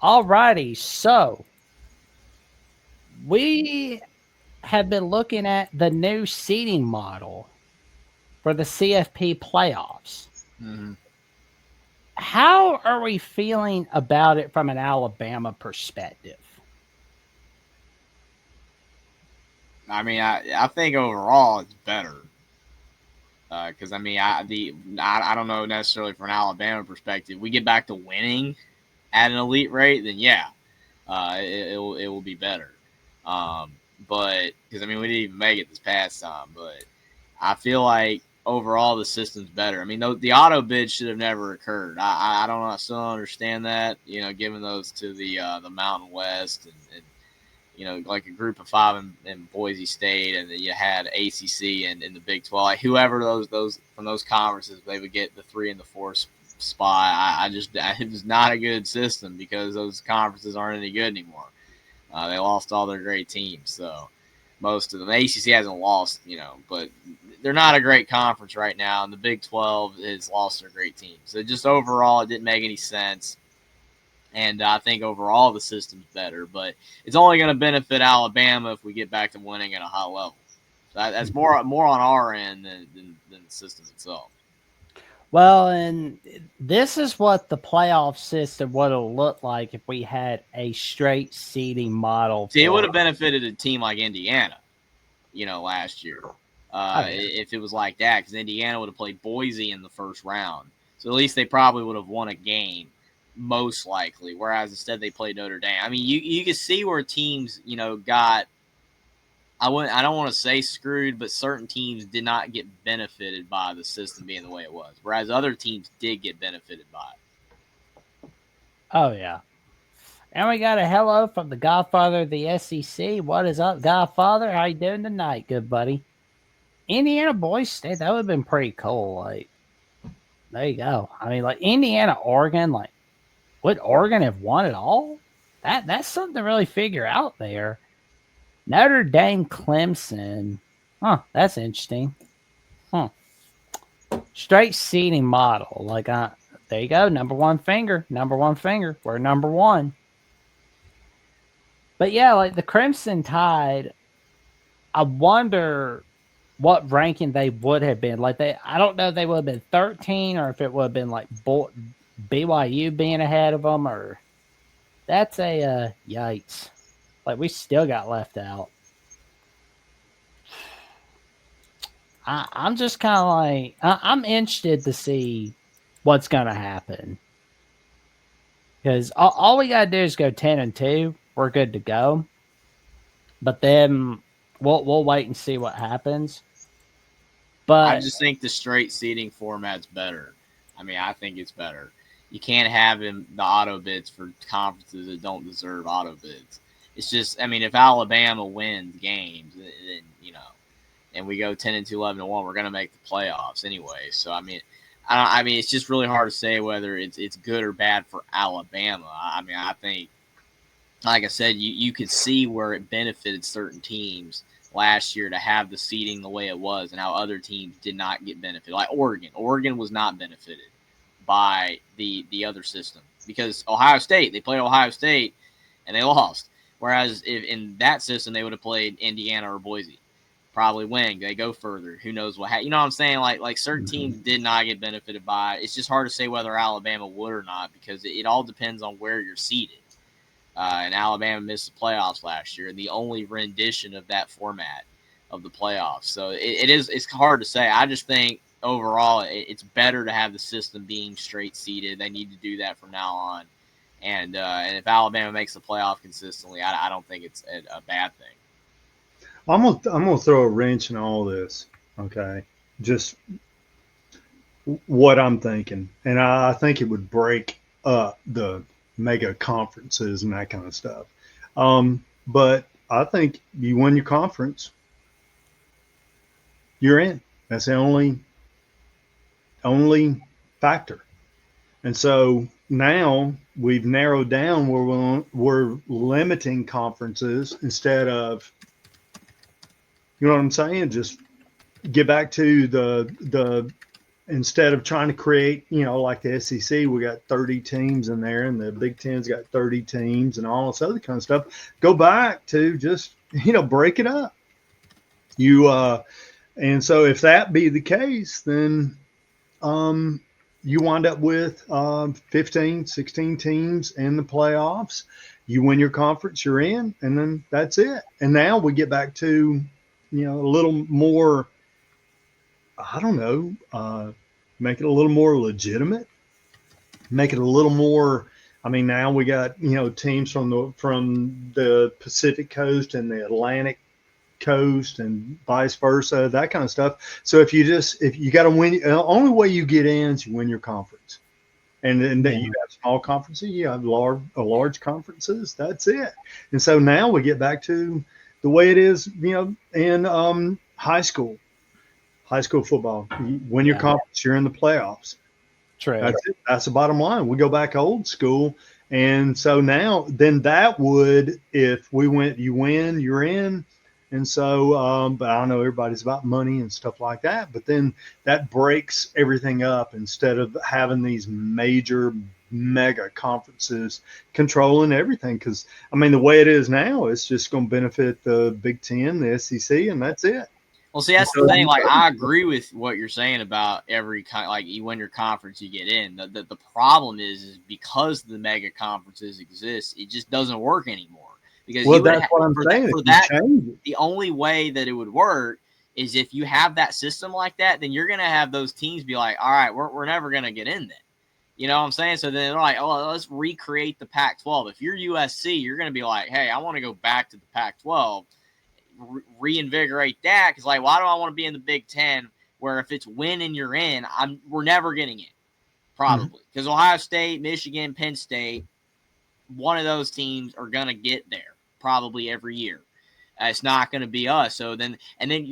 All righty. So we have been looking at the new seating model for the CFP playoffs. Mm-hmm. How are we feeling about it from an Alabama perspective? I mean, I think overall it's better because I mean, I don't know necessarily from an Alabama perspective. We get back to winning at an elite rate, then yeah, it will be better. Um, but because I mean, we didn't even make it this past time, but I feel like overall the system's better. I mean, the auto bid should have never occurred. I don't know. I still don't understand that. You know, giving those to the Mountain West and you know, like a group of five in Boise State, and then you had ACC and in the Big 12. Like whoever those from those conferences, they would get the 3 and the 4 spot. It was not a good system because those conferences aren't any good anymore. They lost all their great teams, so most of them. The ACC hasn't lost, you know, but they're not a great conference right now, and the Big 12 has lost their great teams. So just overall, it didn't make any sense. And I think overall the system's better, but it's only going to benefit Alabama if we get back to winning at a high level. So that's more on our end than the system itself. Well, and this is what the playoff system would have looked like if we had a straight seeding model. See, it would have benefited a team like Indiana, you know, last year if it was like that, because Indiana would have played Boise in the first round. So at least they probably would have won a game, most likely. Whereas instead they played Notre Dame. I mean, you can see where teams, you know, got. I don't want to say screwed, but certain teams did not get benefited by the system being the way it was, whereas other teams did get benefited by it. Oh yeah. And we got a hello from the Godfather of the SEC. What is up, Godfather? How you doing tonight, good buddy? Indiana Boys State, that would have been pretty cool. Like, there you go. I mean, like Indiana, Oregon, like, would Oregon have won it all? That's something to really figure out there. Notre Dame, Clemson. Huh, that's interesting. Huh. Straight seeding model. Like, there you go. Number one finger. Number one finger. We're number one. But yeah, like the Crimson Tide, I wonder what ranking they would have been. Like I don't know if they would have been 13 or if it would have been like BYU being ahead of them, or that's a yikes. Like we still got left out. I'm just kind of like I'm interested to see what's gonna happen because all we gotta do is go 10-2. We're good to go. But then we'll wait and see what happens. But I just think the straight seeding format's better. I mean, I think it's better. You can't have the auto bids for conferences that don't deserve auto bids. It's just, I mean, if Alabama wins games, then you know, and we go 10-2, 11-1, we're gonna make the playoffs anyway. So I mean, I mean, it's just really hard to say whether it's good or bad for Alabama. I mean, I think, like I said, you could see where it benefited certain teams last year to have the seeding the way it was, and how other teams did not get benefited. Like Oregon was not benefited by the other system because Ohio State, they played Ohio State and they lost. Whereas if in that system they would have played Indiana or Boise, probably win. They go further. Who knows what? You know what I'm saying? Like certain teams did not get benefited by it. It's just hard to say whether Alabama would or not because it all depends on where you're seated. And Alabama missed the playoffs last year, and the only rendition of that format of the playoffs. So it's hard to say. I just think overall it's better to have the system being straight seeded. They need to do that from now on. And if Alabama makes the playoff consistently, I don't think it's a bad thing. I'm gonna throw a wrench in all this. Okay, just what I'm thinking, and I think it would break up the mega conferences and that kind of stuff. But I think you win your conference, you're in. That's the only factor. And so now we've narrowed down where we're limiting conferences instead of, you know what I'm saying? Just get back to the instead of trying to create, like the SEC, we got 30 teams in there, and the Big Ten's got 30 teams, and all this other kind of stuff. Go back to just break it up. And so if that be the case, then you wind up with 15, 16 teams in the playoffs. You win your conference, you're in, and then that's it. And now we get back to, a little more, I don't know, make it a little more legitimate, make it a little more. I mean, now we got, teams from the Pacific Coast and the Atlantic Coast and vice versa, that kind of stuff. So if you got to win, the only way you get in is you win your conference. And then you have small conferences, you have large conferences. That's it. And so now we get back to the way it is, in high school football. You win your conference, you're in the playoffs. True. That's it. That's the bottom line. We go back old school. And so now, then that would, if we went, you win, you're in. And so, but I know everybody's about money and stuff like that. But then that breaks everything up instead of having these major mega conferences controlling everything. Because, I mean, the way it is now, it's just going to benefit the Big Ten, the SEC, and that's it. Well, see, that's the thing. Like, I agree with what you're saying about every like you win your conference, you get in. The problem is because the mega conferences exist, it just doesn't work anymore. Because that's what I'm saying. For that, the only way that it would work is if you have that system like that, then you're going to have those teams be like, all right, we're never going to get in then. You know what I'm saying? So then they're like, oh, let's recreate the Pac-12. If you're USC, you're going to be like, hey, I want to go back to the Pac-12, reinvigorate that. Because, like, why do I want to be in the Big Ten where if it's win and you're in, we're never getting in, probably. Because Ohio State, Michigan, Penn State, one of those teams are going to get there probably every year. It's not going to be us. So then, and then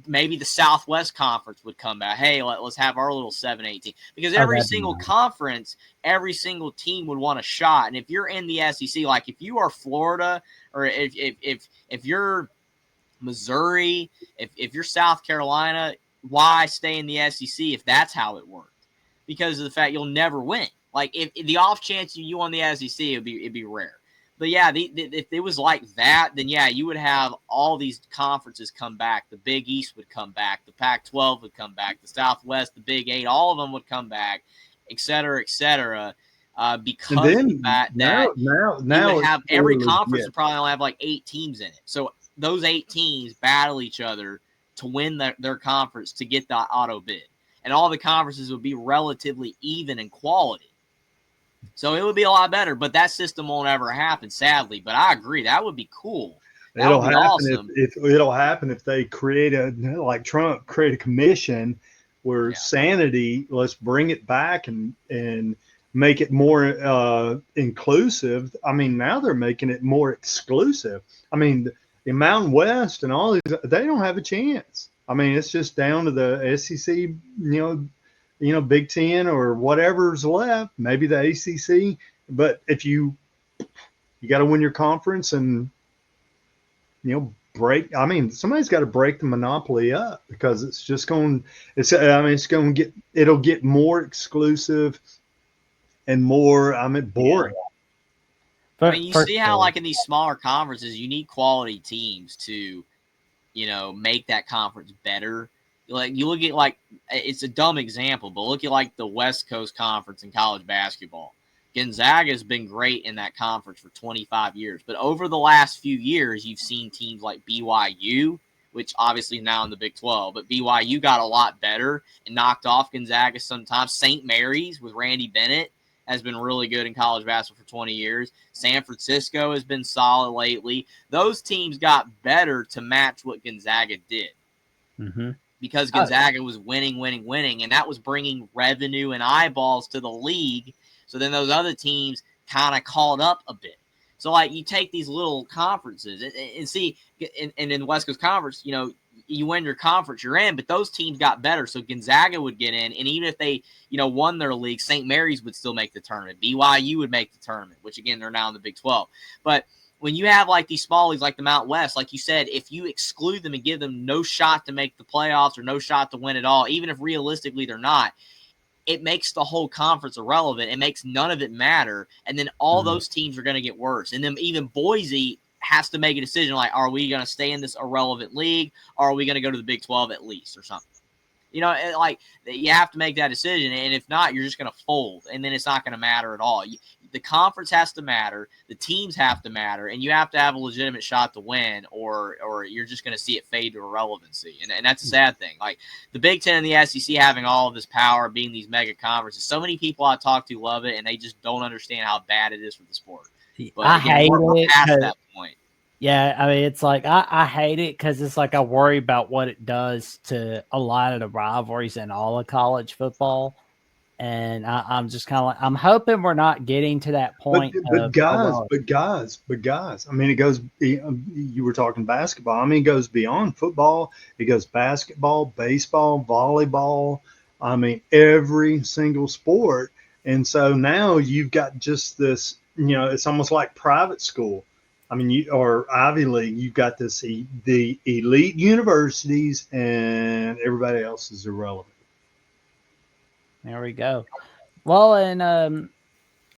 maybe the Southwest Conference would come back. Hey, let's have our little 7-8 team. Because every single conference, every single team would want a shot. And if you're in the SEC, like if you are Florida, or if you're Missouri, if you're South Carolina, why stay in the SEC if that's how it worked? Because of the fact you'll never win. Like if the off chance you won the SEC, it'd be rare. But yeah, if it was like that, then yeah, you would have all these conferences come back. The Big East would come back. The Pac-12 would come back. The Southwest, the Big Eight, all of them would come back, et cetera, et cetera. Because of the fact that now you would have every conference would probably only have like 8 teams in it. So those 8 teams battle each other to win their conference to get the auto bid. And all the conferences would be relatively even in quality. So it would be a lot better, but that system won't ever happen, sadly. But I agree, that would be cool. It'll happen awesome. It'll happen if they create like Trump create a commission where sanity. Let's bring it back and make it more inclusive. I mean, now they're making it more exclusive. I mean, the Mountain West and all these, they don't have a chance. I mean, it's just down to the SEC, Big Ten or whatever's left, maybe the ACC. But if you got to win your conference and, break, I mean, somebody's got to break the monopoly up because it's just going, it'll get more exclusive and more, boring. Yeah. I mean, you see how, like, in these smaller conferences, you need quality teams to, make that conference better. Like, you look at, like, it's a dumb example, but look at, like, the West Coast Conference in college basketball. Gonzaga has been great in that conference for 25 years. But over the last few years, you've seen teams like BYU, which obviously is now in the Big 12, but BYU got a lot better and knocked off Gonzaga sometimes. St. Mary's with Randy Bennett has been really good in college basketball for 20 years. San Francisco has been solid lately. Those teams got better to match what Gonzaga did. Mm-hmm. Because Gonzaga was winning, and that was bringing revenue and eyeballs to the league. So then those other teams kind of called up a bit. So, like, you take these little conferences and see, and in the West Coast Conference, you win your conference, you're in, but those teams got better. So Gonzaga would get in, and even if they, won their league, St. Mary's would still make the tournament. BYU would make the tournament, which, again, they're now in the Big 12. But when you have like these small leagues like the Mount West, like you said, if you exclude them and give them no shot to make the playoffs or no shot to win at all, even if realistically they're not, it makes the whole conference irrelevant. It makes none of it matter. And then all those teams are going to get worse. And then even Boise has to make a decision like, are we going to stay in this irrelevant league, or are we going to go to the Big 12 at least or something? You know, like you have to make that decision. And if not, you're just going to fold, and then it's not going to matter at all. The conference has to matter. The teams have to matter. And you have to have a legitimate shot to win, or you're just going to see it fade to irrelevancy. And that's a sad thing. Like the Big Ten and the SEC having all of this power, being these mega conferences, so many people I talk to love it, and they just don't understand how bad it is for the sport. But I again, hate we're it. past that point. Yeah, I mean, it's like I hate it because it's like I worry about what it does to a lot of the rivalries in all of college football, and I'm just kind of like I'm hoping we're not getting to that point. But guys, I mean, it goes. You were talking basketball. I mean, it goes beyond football. It goes basketball, baseball, volleyball. I mean, every single sport. And so now you've got just this. You know, it's almost like private school. I mean, or Ivy League. You've got this the elite universities, and everybody else is irrelevant. There we go. Well, and